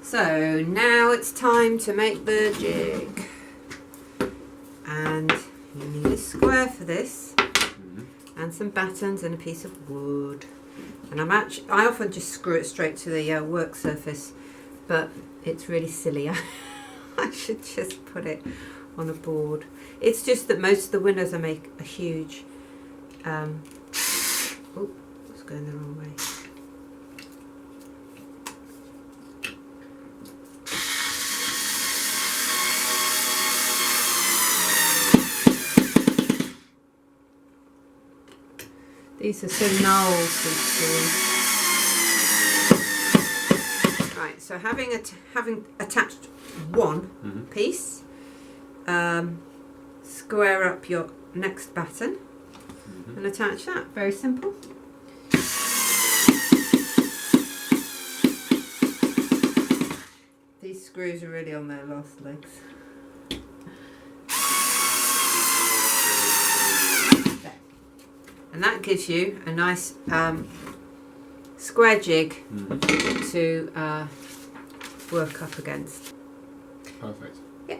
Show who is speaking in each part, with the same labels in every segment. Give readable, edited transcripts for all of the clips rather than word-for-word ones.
Speaker 1: So now it's time to make the jig. And you need a square for this, and some battens and a piece of wood. And I often just screw it straight to the work surface, but it's really silly. I should just put it on a board. It's just that most of the windows I make are huge. Oh, it's going the wrong way. These are so gnarls, these screws. Right, so having attached one piece, square up your next batten and attach that. Very simple. These screws are really on their last legs. And that gives you a nice square jig to work up against.
Speaker 2: Perfect.
Speaker 1: Yeah.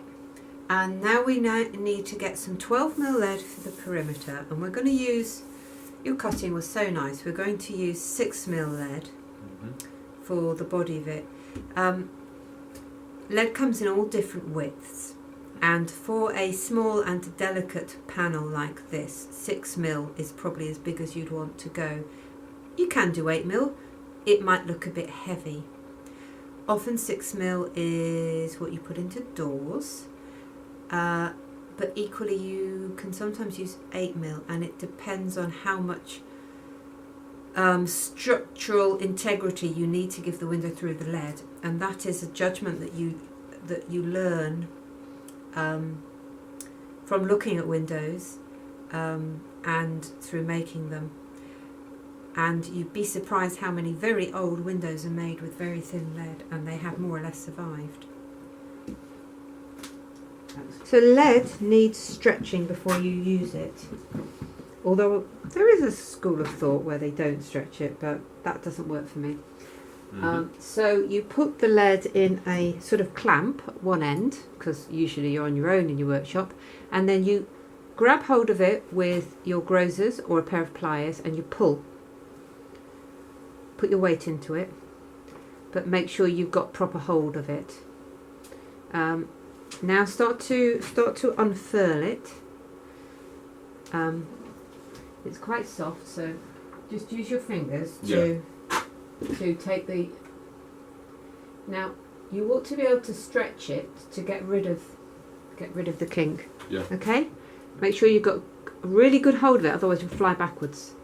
Speaker 1: And now we need to get some 12mm lead for the perimeter, and we're going to use, your cutting was so nice, we're going to use 6mm lead for the body of it. Lead comes in all different widths. And for a small and delicate panel like this, 6mm is probably as big as you'd want to go. You can do 8mm, it might look a bit heavy. Often 6mm is what you put into doors, but equally you can sometimes use 8mm, and it depends on how much structural integrity you need to give the window through the lead, and that is a judgment that you learn from looking at windows and through making them. And you'd be surprised how many very old windows are made with very thin lead, and they have more or less survived. So lead needs stretching before you use it, although there is a school of thought where they don't stretch it, but that doesn't work for me. So you put the lead in a sort of clamp at one end, because usually you're on your own in your workshop, and then you grab hold of it with your grozers or a pair of pliers and you pull. Put your weight into it, but make sure you've got proper hold of it. Now start to unfurl it. It's quite soft, so just use your fingers to take the. Now you ought to be able to stretch it to get rid of the kink.
Speaker 2: Yeah.
Speaker 1: Okay. Make sure you've got a really good hold of it, otherwise you'll fly backwards.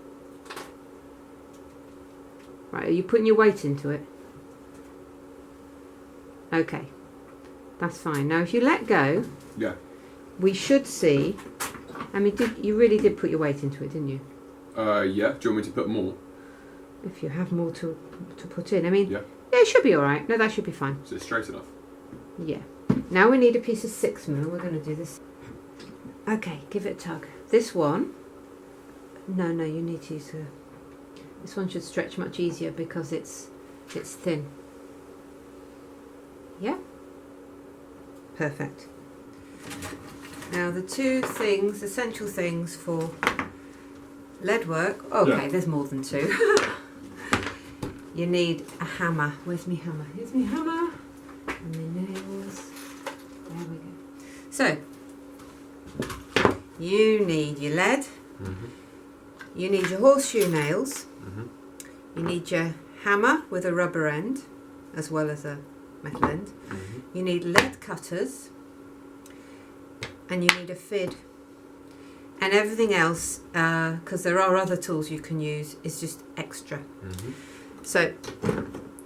Speaker 1: Right, are you putting your weight into it? Okay, that's fine. Now if you let go, we should see. I mean, you really did put your weight into it, didn't you?
Speaker 2: Yeah. Do you want me to put more?
Speaker 1: If you have more to put in, I mean, yeah, it should be all right. No, that should be fine.
Speaker 2: Is it straight enough?
Speaker 1: Yeah. Now we need a piece of 6mm. We're going to do this. Okay, give it a tug. This one. No, you need to use this one should stretch much easier because it's thin. Yeah. Perfect. Now the two things, essential things for lead work. Okay, there's more than two. You need a hammer. Where's my hammer? Here's my hammer. And my nails. There we go. So, you need your lead. You need your horseshoe nails. You need your hammer with a rubber end, as well as a metal end. You need lead cutters. And you need a fid. And everything else, because there are other tools you can use, is just extra. So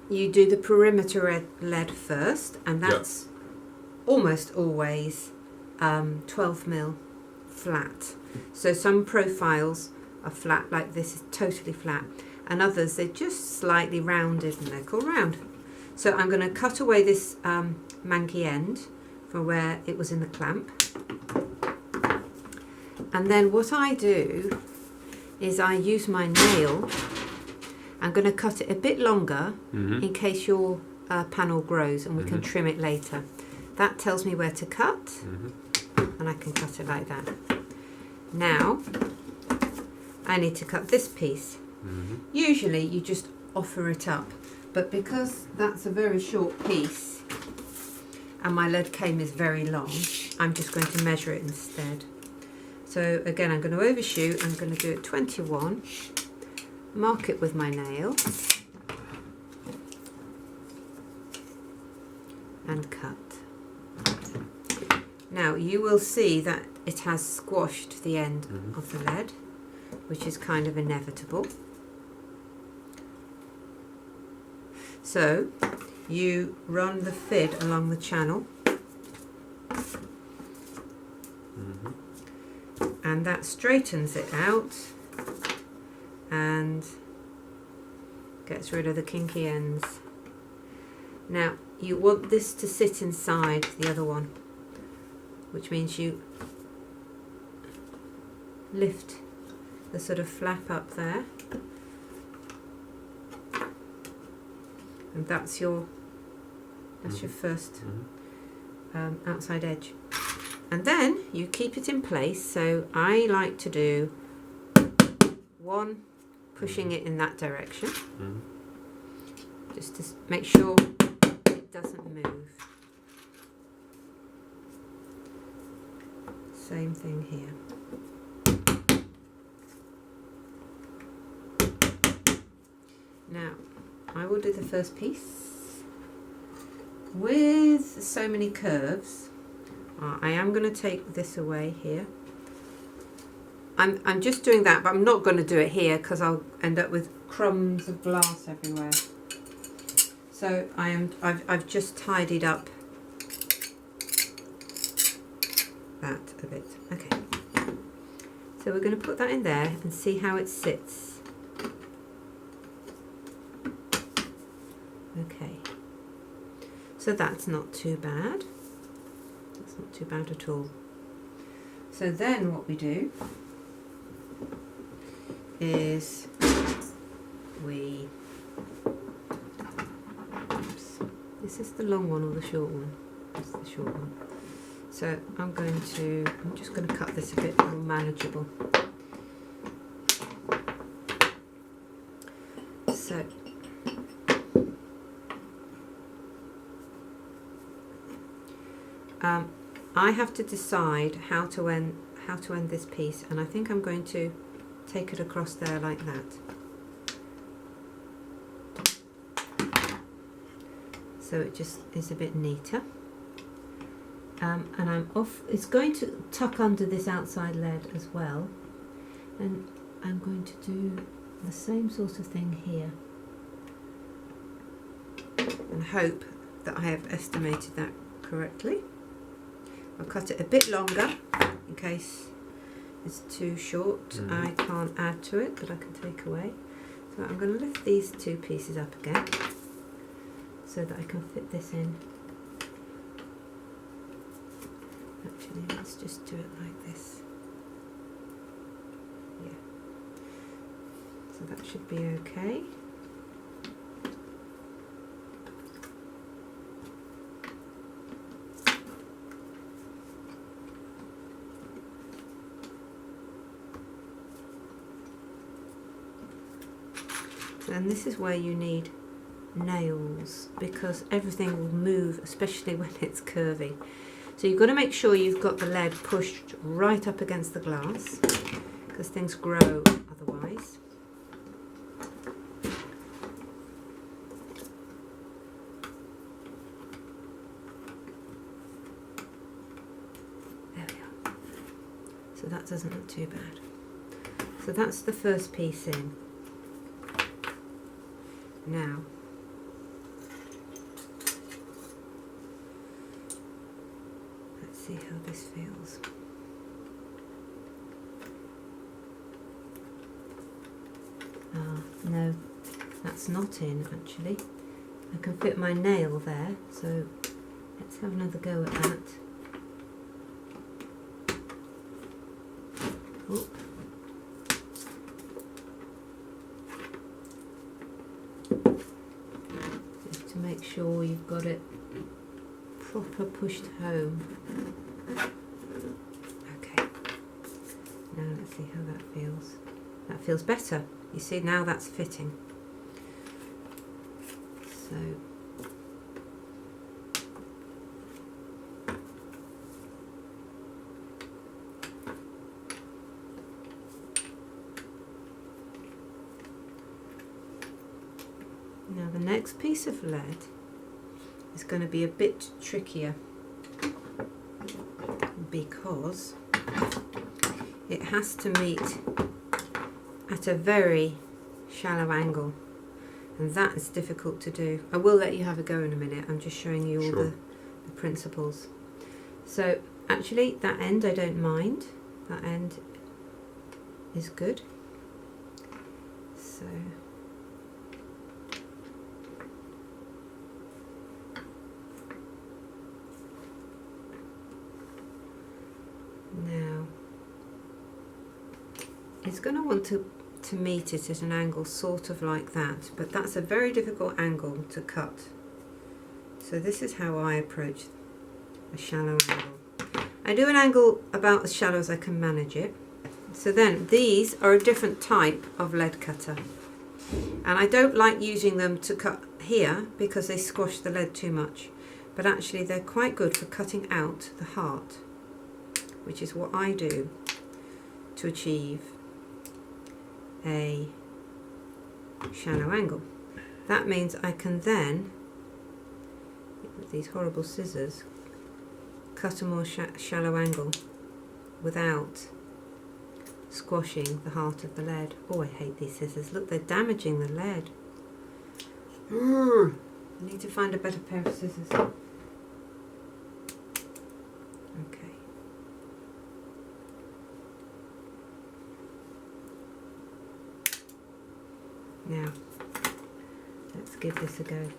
Speaker 1: you do the perimeter lead first, and that's almost always 12mm flat. So some profiles are flat, like this is totally flat, and others they're just slightly rounded, and they're called round. So I'm going to cut away this manky end from where it was in the clamp. And then what I do is I use my nail. I'm going to cut it a bit longer in case your panel grows, and we can trim it later. That tells me where to cut, and I can cut it like that. Now I need to cut this piece. Usually you just offer it up, but because that's a very short piece and my lead cane is very long, I'm just going to measure it instead. So again, I'm going to overshoot. I'm going to do it 21, mark it with my nail, and cut. Now you will see that it has squashed the end of the lead, which is kind of inevitable. So you run the fid along the channel, and that straightens it out and gets rid of the kinky ends. Now you want this to sit inside the other one, which means you lift the sort of flap up there, and that's your first outside edge. And then you keep it in place. So I like to do one pushing it in that direction, just to make sure it doesn't move. Same thing here. Now I will do the first piece with so many curves. I am going to take this away here. I'm just doing that, but I'm not going to do it here because I'll end up with crumbs of glass everywhere. So I've just tidied up that a bit. Okay. So we're going to put that in there and see how it sits. Okay. So that's not too bad. That's not too bad at all. So then what we do is this is the long one or the short one? It's the short one. So I'm just going to cut this a bit more manageable. So I have to decide how to end this piece, and I think I'm going to take it across there like that. So it just is a bit neater. And it's going to tuck under this outside lead as well, and I'm going to do the same sort of thing here, and hope that I have estimated that correctly. I'll cut it a bit longer in case it's too short. I can't add to it, but I can take away. So I'm going to lift these two pieces up again so that I can fit this in. Actually, let's just do it like this. Yeah. So that should be okay. And this is where you need nails, because everything will move, especially when it's curvy. So you've got to make sure you've got the lead pushed right up against the glass, because things grow otherwise. There we are. So that doesn't look too bad. So that's the first piece in. Now, let's see how this feels. No, that's not in actually. I can fit my nail there, so let's have another go at that. Oop. Just to make make sure you've got it proper pushed home. Okay, now let's see how that feels. That feels better. You see, now that's fitting. So now the next piece of lead is going to be a bit trickier because it has to meet at a very shallow angle, and that is difficult to do. I will let you have a go in a minute. I'm just showing you all the principles. So actually that end I don't mind. That end is good. So now it's going to want to meet it at an angle sort of like that, but that's a very difficult angle to cut. So this is how I approach a shallow angle. I do an angle about as shallow as I can manage it. So then these are a different type of lead cutter, and I don't like using them to cut here because they squash the lead too much, but actually they're quite good for cutting out the heart, which is what I do to achieve a shallow angle. That means I can then, with these horrible scissors, cut a more shallow angle without squashing the heart of the lead. Oh, I hate these scissors. Look, they're damaging the lead. I need to find a better pair of scissors. Okay. Now, let's give this a go.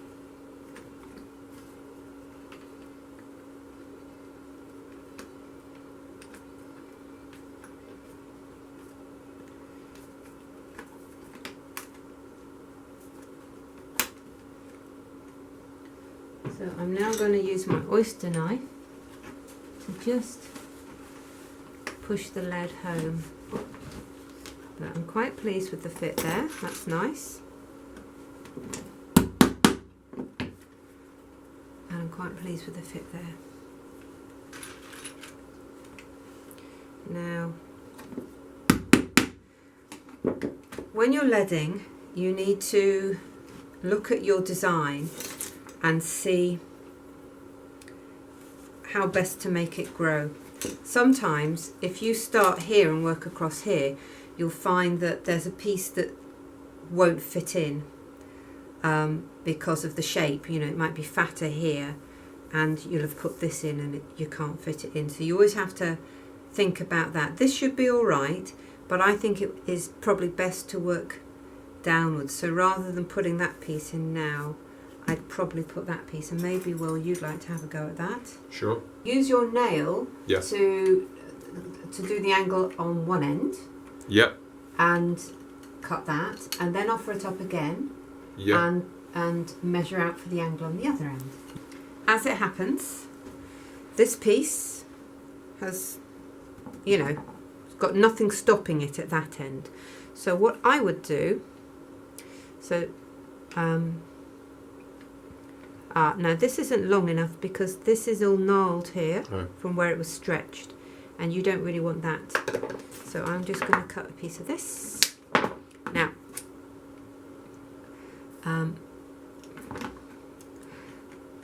Speaker 1: So I'm now going to use my oyster knife to just push the lead home. But I'm quite pleased with the fit there. That's nice. And I'm quite pleased with the fit there. Now, when you're leading, you need to look at your design and see how best to make it grow. Sometimes, if you start here and work across here, you'll find that there's a piece that won't fit in because of the shape. You know, it might be fatter here and you'll have put this in and you can't fit it in. So you always have to think about that. This should be all right, but I think it is probably best to work downwards. So rather than putting that piece in now, I'd probably put that piece, and maybe, Will, you'd like to have a go at that?
Speaker 2: Sure.
Speaker 1: Use your nail to do the angle on one end.
Speaker 2: Yep.
Speaker 1: And cut that, and then offer it up again.
Speaker 2: Yep.
Speaker 1: And measure out for the angle on the other end. As it happens, this piece has, you know, got nothing stopping it at that end. So what I would do, now this isn't long enough because this is all gnarled here from where it was stretched, and you don't really want that. So I'm just going to cut a piece of this. Now,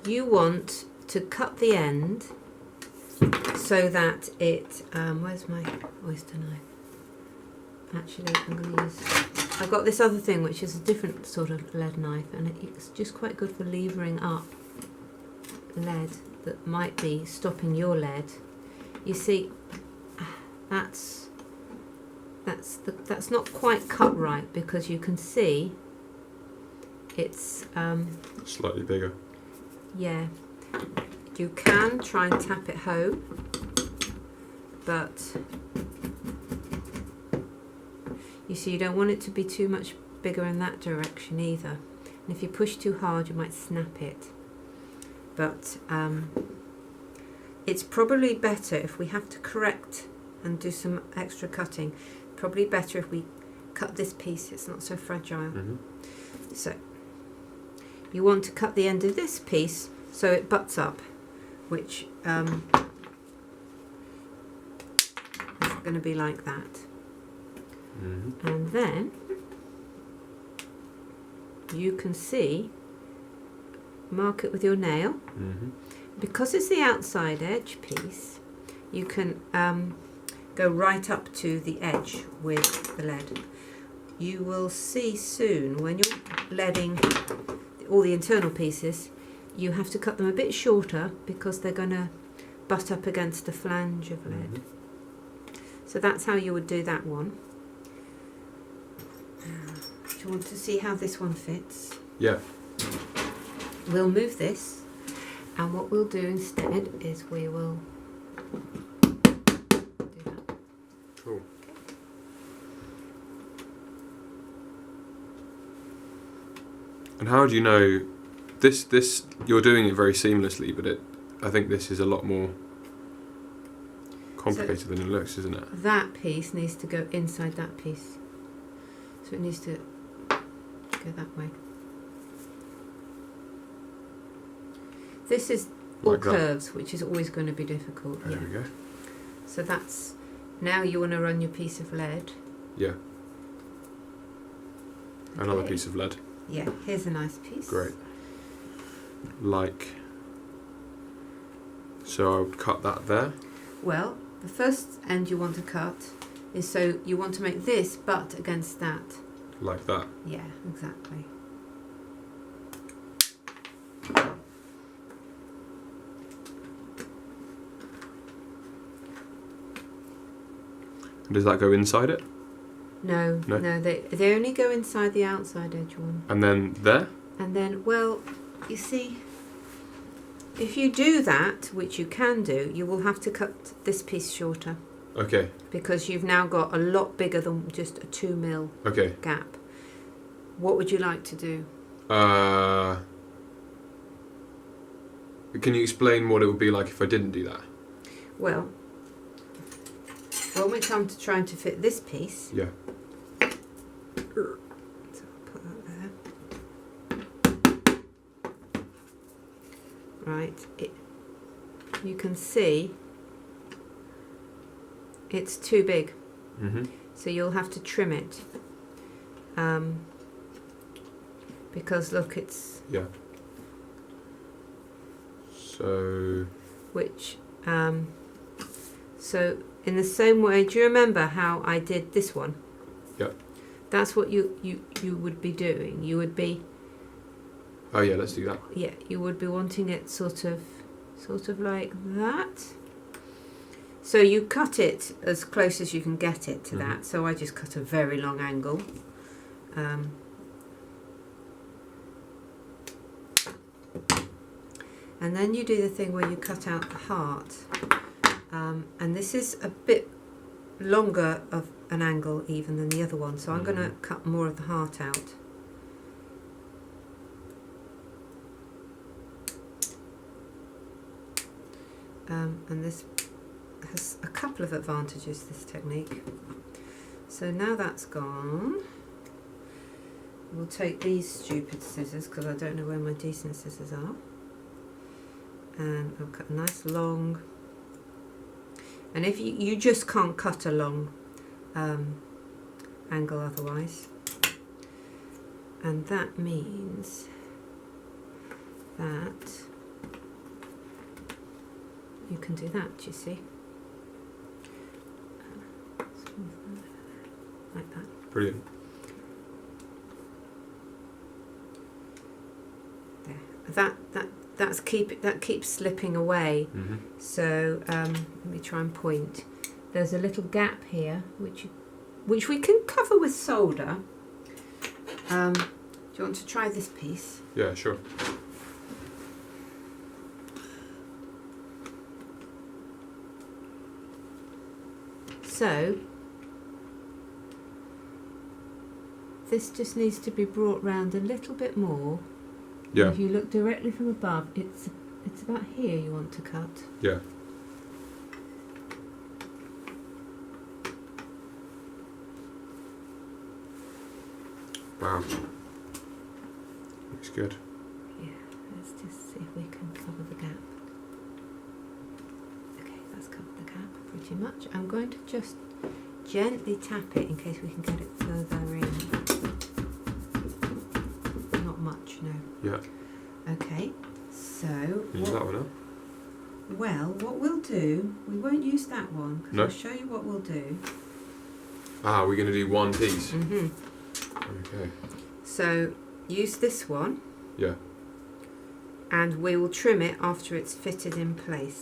Speaker 1: you want to cut the end so that it, where's my oyster knife? Actually, I'm going to use, I've got this other thing which is a different sort of lead knife, and it's just quite good for levering up lead that might be stopping your lead. You see, that's not quite cut right because you can see it's
Speaker 2: slightly bigger.
Speaker 1: Yeah, you can try and tap it home, but you see you don't want it to be too much bigger in that direction either. And if you push too hard, you might snap it. But it's probably better if we have to correct and do some extra cutting. Probably better if we cut this piece. It's not so fragile. So you want to cut the end of this piece so it butts up, which is going to be like that. And then you can see, mark it with your nail. Because it's the outside edge piece, you can go right up to the edge with the lead. You will see soon when you're leading all the internal pieces, you have to cut them a bit shorter because they're going to butt up against the flange of lead. So that's how you would do that one. Do you want to see how this one fits?
Speaker 2: Yeah.
Speaker 1: We'll move this, and what we'll do instead is we will do that.
Speaker 2: Cool. And how do you know this you're doing it very seamlessly, but I think this is a lot more complicated than it looks, isn't it?
Speaker 1: That piece needs to go inside that piece. So it needs to go that way. This is all
Speaker 2: Like that.
Speaker 1: curves, which is always going to be difficult.
Speaker 2: There we go.
Speaker 1: So that's, now you want to run your piece of lead.
Speaker 2: Yeah. Another
Speaker 1: Okay.
Speaker 2: piece of lead.
Speaker 1: Yeah, here's a nice piece.
Speaker 2: Great. Like, so I would cut that there.
Speaker 1: Well, the first end you want to cut is so you want to make this butt against that.
Speaker 2: Like that.
Speaker 1: Yeah, exactly.
Speaker 2: And does that go inside it?
Speaker 1: No,
Speaker 2: No?
Speaker 1: no, they only go inside the outside edge one.
Speaker 2: And then there?
Speaker 1: And then, well, you see, if you do that, which you can do, you will have to cut this piece shorter
Speaker 2: Okay.
Speaker 1: because you've now got a lot bigger than just a 2 mil
Speaker 2: Okay.
Speaker 1: gap. What would you like to do?
Speaker 2: Can you explain what it would be like if I didn't do that?
Speaker 1: Well, when we come to trying to fit this piece,
Speaker 2: Yeah.
Speaker 1: so I'll put that there. Right, you can see it's too big, so you'll have to trim it. Because look, it's
Speaker 2: Yeah. So.
Speaker 1: so in the same way, do you remember how I did this one?
Speaker 2: Yeah.
Speaker 1: That's what you would be doing. You would be,
Speaker 2: Oh yeah, let's do that.
Speaker 1: yeah, you would be wanting it sort of like that. So you cut it as close as you can get it to that. So I just cut a very long angle. And then you do the thing where you cut out the heart. And this is a bit longer of an angle even than the other one, so I'm going to cut more of the heart out. And this has a couple of advantages, this technique. So now that's gone, we'll take these stupid scissors because I don't know where my decent scissors are, and I'll cut a nice long, and if you just can't cut a long angle otherwise, and that means that you can do that, you see, like that.
Speaker 2: Brilliant.
Speaker 1: There. That keeps slipping away. So let me try and point. There's a little gap here, which we can cover with solder. Do you want to try this piece?
Speaker 2: Yeah, sure.
Speaker 1: So this just needs to be brought round a little bit more.
Speaker 2: Yeah.
Speaker 1: If you look directly from above, it's about here you want to cut.
Speaker 2: Yeah. Wow. Looks good.
Speaker 1: Yeah, let's just see if we can cover the gap. Okay, that's covered the gap pretty much. I'm going to just gently tap it in case we can get it further in. Not much, no.
Speaker 2: Yeah.
Speaker 1: Okay, so...
Speaker 2: Use that one up.
Speaker 1: Well, what we'll do, we won't use that one, because
Speaker 2: No.
Speaker 1: I'll show you what we'll do.
Speaker 2: Ah, we're going to do one piece.
Speaker 1: Mm-hmm.
Speaker 2: Okay.
Speaker 1: So, use this one,
Speaker 2: Yeah.
Speaker 1: and we will trim it after it's fitted in place.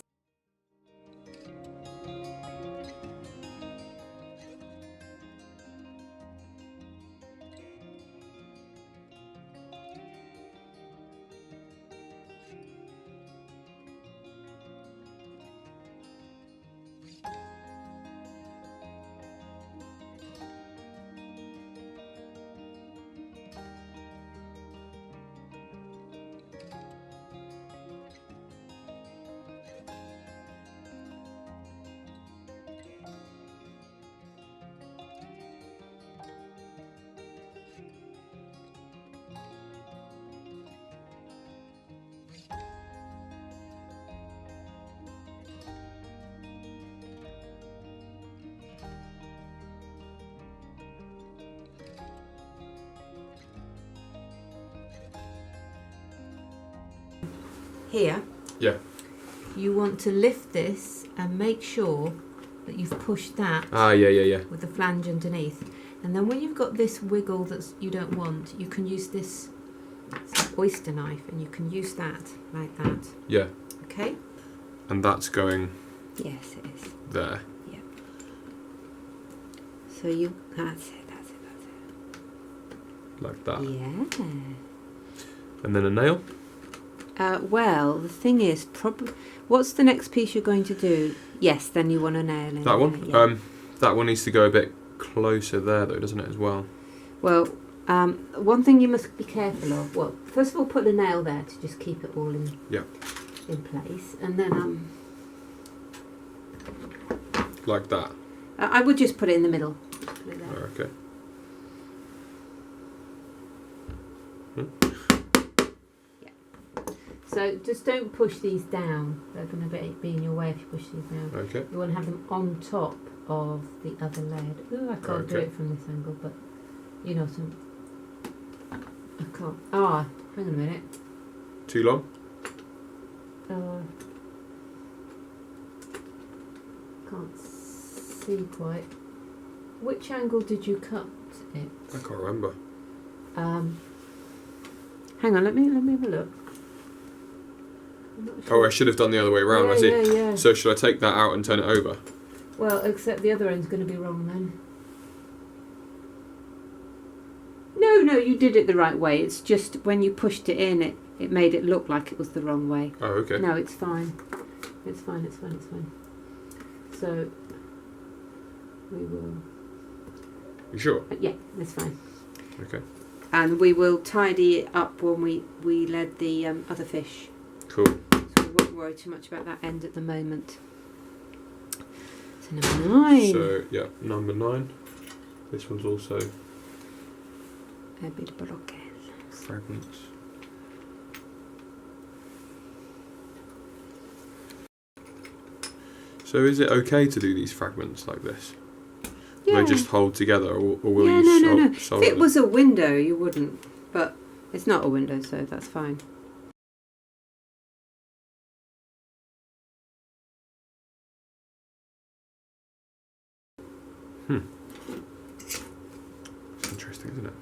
Speaker 1: Here,
Speaker 2: Yeah.
Speaker 1: you want to lift this and make sure that you've pushed that
Speaker 2: Ah, yeah.
Speaker 1: with the flange underneath. And then when you've got this wiggle that you don't want, you can use this oyster knife and you can use that like that.
Speaker 2: Yeah.
Speaker 1: Okay?
Speaker 2: And that's going
Speaker 1: Yes, it is.
Speaker 2: there.
Speaker 1: Yeah. So you, that's it.
Speaker 2: Like that.
Speaker 1: Yeah.
Speaker 2: And then a nail.
Speaker 1: Well, the thing is, what's the next piece you're going to do? Yes, then you want a nail in
Speaker 2: That one?
Speaker 1: there, yeah.
Speaker 2: That one needs to go a bit closer there though, doesn't it, as well?
Speaker 1: Well, one thing you must be careful of. Well, first of all, put a nail there to just keep it all in place, and then
Speaker 2: Like that.
Speaker 1: I would just put it in the middle. Put it there.
Speaker 2: Oh, okay.
Speaker 1: So just don't push these down. They're going to be in your way if you push these down.
Speaker 2: Okay.
Speaker 1: You want to have them on top of the other lead. Ooh, I can't do
Speaker 2: Okay.
Speaker 1: it from this angle, but you know some. I can't. Ah, hang on a minute.
Speaker 2: Too long?
Speaker 1: Can't see quite. Which angle did you cut it?
Speaker 2: I can't remember.
Speaker 1: Hang on, let me have a look. I'm not
Speaker 2: Oh, I
Speaker 1: sure.
Speaker 2: should have done the other way around, I see.
Speaker 1: Yeah.
Speaker 2: So should I take that out and turn it over?
Speaker 1: Well, except the other end's going to be wrong then. No, you did it the right way. It's just when you pushed it in, it made it look like it was the wrong way.
Speaker 2: Oh, okay.
Speaker 1: No, it's fine. It's fine. So, we will...
Speaker 2: You sure?
Speaker 1: Yeah, that's fine.
Speaker 2: Okay.
Speaker 1: And we will tidy it up when we lead the other fish.
Speaker 2: Cool.
Speaker 1: So we won't worry too much about that end at the moment. So number 9.
Speaker 2: So, yeah, number 9. This one's also
Speaker 1: A bit blocked.
Speaker 2: fragments. So is it okay to do these fragments like this?
Speaker 1: Yeah.
Speaker 2: They just hold together, or will
Speaker 1: Yeah,
Speaker 2: you
Speaker 1: no.
Speaker 2: solder
Speaker 1: If it
Speaker 2: them?
Speaker 1: was a window, you wouldn't. But it's not a window, so that's fine.
Speaker 2: It's interesting, isn't it?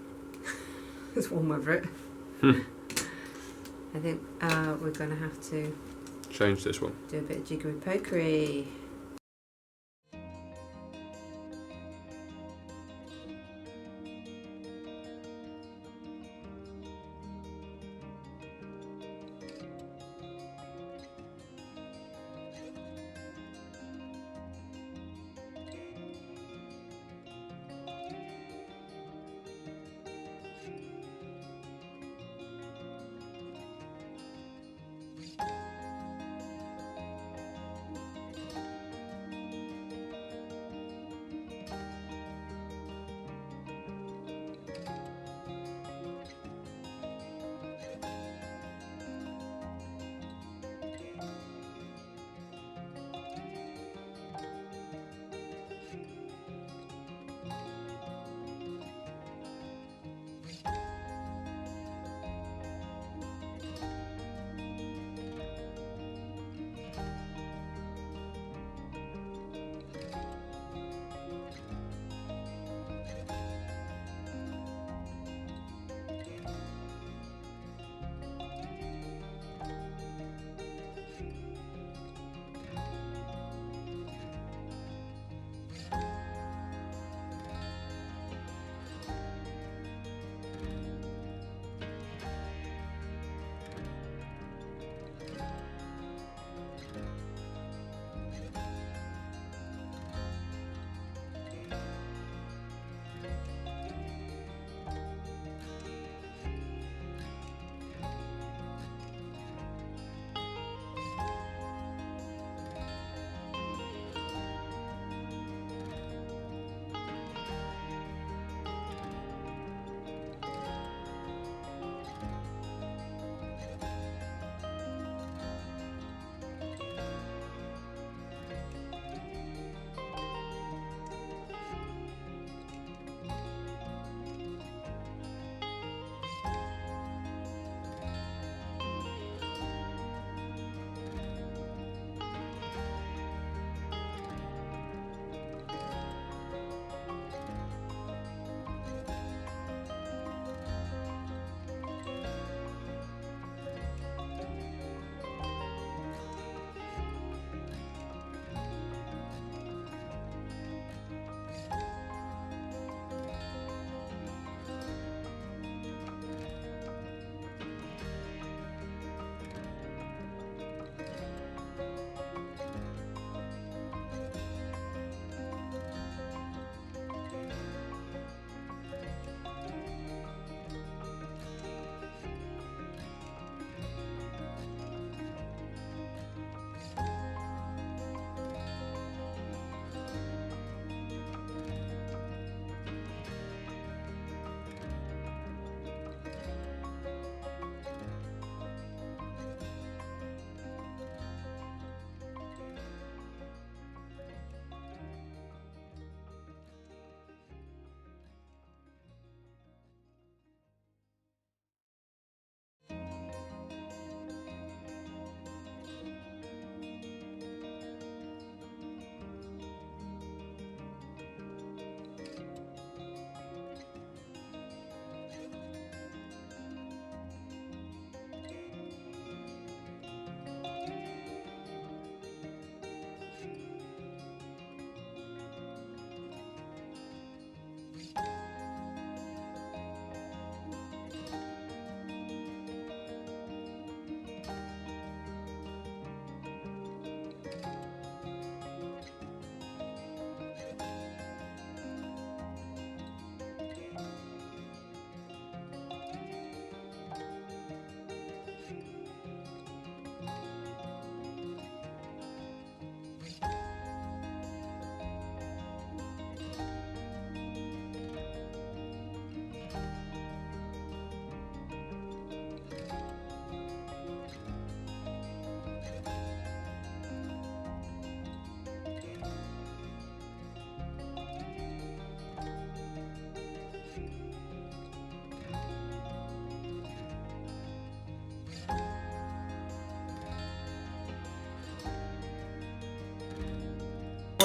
Speaker 1: There's one over it.
Speaker 2: Hmm.
Speaker 1: I think we're going to have to
Speaker 2: Change this one.
Speaker 1: do a bit of jiggery pokery.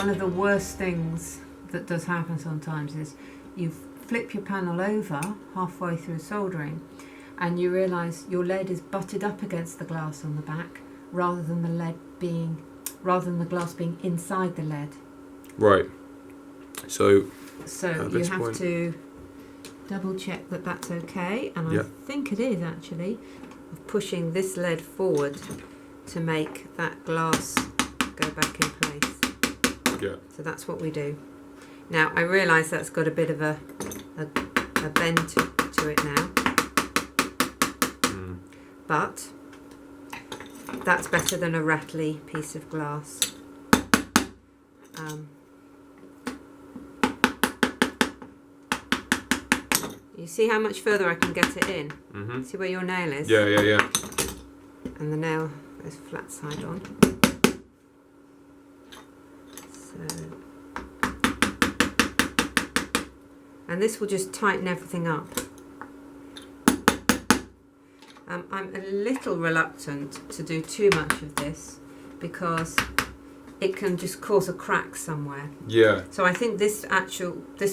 Speaker 1: one of the worst things that does happen sometimes is you flip your panel over halfway through soldering and you realise your lead is butted up against the glass on the back rather than the glass being inside the lead.
Speaker 2: Right. So
Speaker 1: you have
Speaker 2: point,
Speaker 1: to double check that that's okay, and
Speaker 2: yeah.
Speaker 1: I think it is actually, of pushing this lead forward to make that glass go back in place.
Speaker 2: Yeah.
Speaker 1: So that's what we do. Now I realise that's got a bit of a bend to it now, but that's better than a rattly piece of glass. You see how much further I can get it in?
Speaker 2: Mm-hmm.
Speaker 1: See where your nail is?
Speaker 2: Yeah, yeah, yeah.
Speaker 1: And the nail is flat side on. So, and this will just tighten everything up. I'm a little reluctant to do too much of this because it can just cause a crack somewhere.
Speaker 2: Yeah.
Speaker 1: So I think this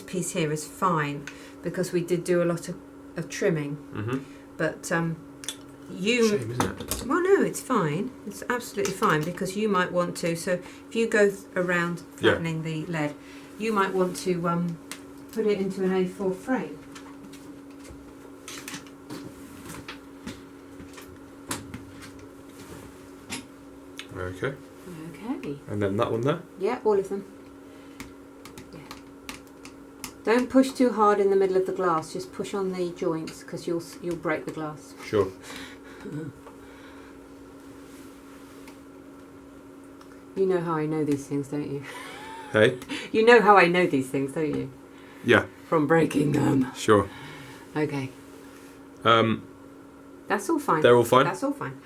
Speaker 1: piece here is fine because we did do a lot of trimming.
Speaker 2: Mm-hmm.
Speaker 1: But
Speaker 2: Shame, isn't it?
Speaker 1: well, no, it's fine. It's absolutely fine because you might want to. So if you go around flattening the lead, you might want to put it into an A4 frame.
Speaker 2: Okay.
Speaker 1: Okay.
Speaker 2: And then that one there?
Speaker 1: Yeah, all of them. Yeah. Don't push too hard in the middle of the glass. Just push on the joints because you'll break the glass.
Speaker 2: Sure.
Speaker 1: You know how I know these things, don't you?
Speaker 2: Hey?
Speaker 1: You know how I know these things, don't you?
Speaker 2: Yeah.
Speaker 1: From breaking them.
Speaker 2: Sure.
Speaker 1: Okay.
Speaker 2: That's
Speaker 1: all fine.
Speaker 2: They're all fine?
Speaker 1: That's all fine.